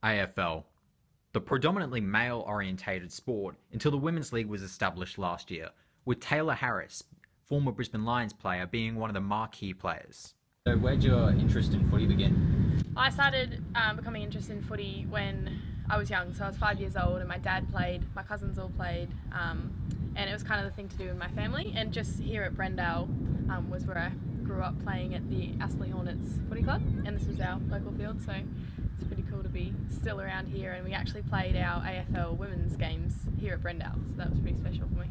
AFL, the predominantly male-orientated sport until the Women's League was established last year, with Taylor Harris, former Brisbane Lions player, being one of the marquee players. So where'd your interest in footy begin? I started becoming interested in footy when I was young, so I was 5 years old and my dad played, my cousins all played, and it was kind of the thing to do in my family. And just here at Brendale was where I grew up playing at the Aspley Hornets Footy Club, and this was our local field, so it's pretty cool to be still around here. And we actually played our AFL women's games here at Brendale, so that was pretty special for me.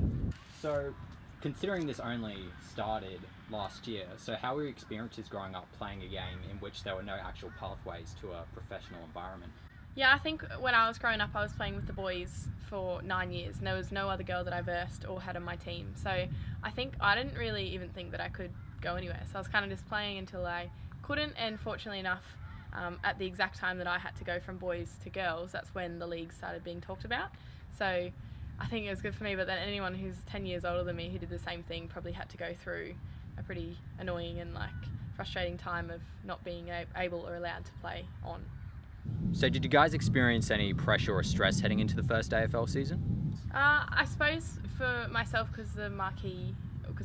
So, considering this only started last year, so how were your experiences growing up playing a game in which there were no actual pathways to a professional environment? Yeah, I think when I was growing up, I was playing with the boys for 9 years, and there was no other girl that I versed or had on my team. So I think I didn't really even think that I could go anywhere. So I was kind of just playing until I couldn't, and fortunately enough, at the exact time that I had to go from boys to girls, that's when the league started being talked about. So I think it was good for me, but then anyone who's 10 years older than me who did the same thing probably had to go through a pretty annoying and frustrating time of not being able or allowed to play on. So did you guys experience any pressure or stress heading into the first AFL season? I suppose for myself, because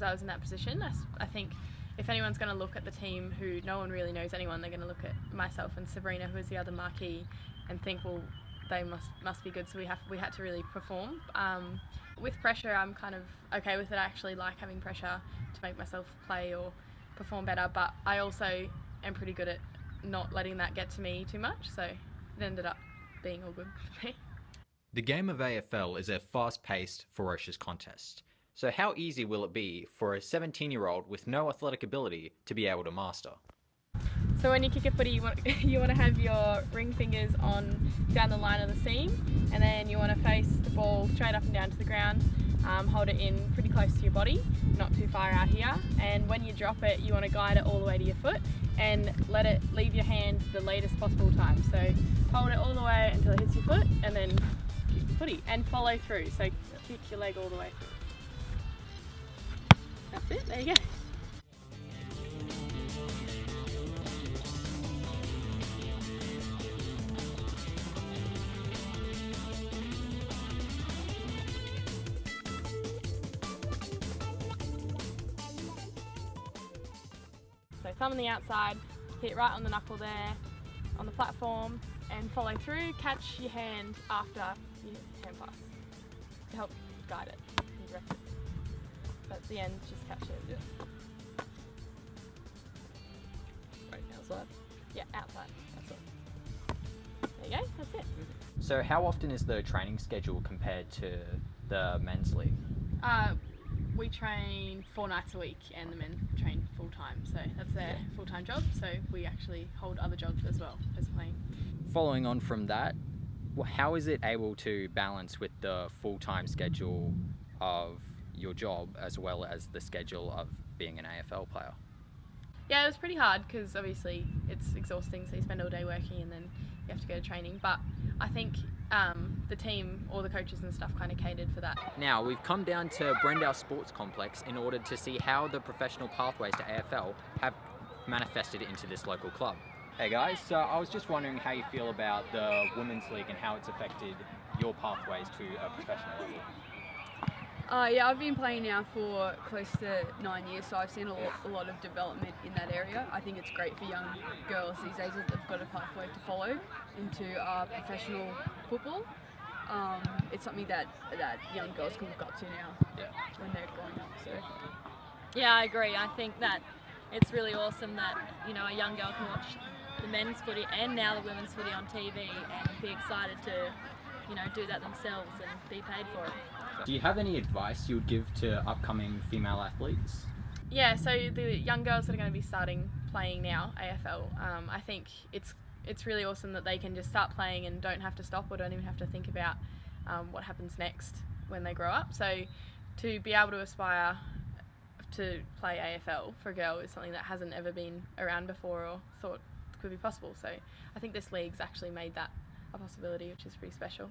I was in that position, I think if anyone's going to look at the team who no one really knows anyone, they're going to look at myself and Sabrina, who is the other marquee, and think, well, they must be good, so we had to really perform. With pressure, I'm kind of okay with it. I actually like having pressure to make myself play or perform better, but I also am pretty good at not letting that get to me too much, so it ended up being all good for me. The game of AFL is a fast-paced, ferocious contest. So how easy will it be for a 17-year-old with no athletic ability to be able to master? So when you kick a footy, you want to have your ring fingers on down the line of the seam, and then you want to face the ball straight up and down to the ground. Hold it in pretty close to your body, not too far out here, and when you drop it, you want to guide it all the way to your foot and let it leave your hand the latest possible time. So hold it all the way until it hits your foot, and then kick the footy and follow through. So kick your leg all the way through. That's it, there you go. So thumb on the outside, hit right on the knuckle there, on the platform, and follow through. Catch your hand after you hand pass to help guide it and direct it. But at the end, just catch it. Yeah. Right, outside? Yeah, outside. Outside. There you go, that's it. So how often is the training schedule compared to the men's league? We train 4 nights a week, and the men train full time, so that's their full-time job, so we actually hold other jobs as well as playing. Following on from that, how is it able to balance with the full-time schedule of your job as well as the schedule of being an AFL player? Yeah, it was pretty hard because obviously it's exhausting, so you spend all day working and then you have to go to training, but I think the team, all the coaches and stuff, kind of catered for that. Now, we've come down to Brendale Sports Complex in order to see how the professional pathways to AFL have manifested into this local club. Hey guys, so I was just wondering how you feel about the Women's League and how it's affected your pathways to a professional level. Yeah, I've been playing now for close to 9 years, so I've seen a lot of development in that area. I think it's great for young girls these days that they've got a pathway to follow into professional football. It's something that young girls can look up to now when they're growing up. So. Yeah, I agree. I think that it's really awesome that a young girl can watch the men's footy and now the women's footy on TV and be excited to do that themselves and be paid for it. Do you have any advice you would give to upcoming female athletes? Yeah, so the young girls that are going to be starting playing now, AFL, I think it's really awesome that they can just start playing and don't have to stop or don't even have to think about what happens next when they grow up. So to be able to aspire to play AFL for a girl is something that hasn't ever been around before or thought could be possible. So I think this league's actually made that a possibility, which is pretty special.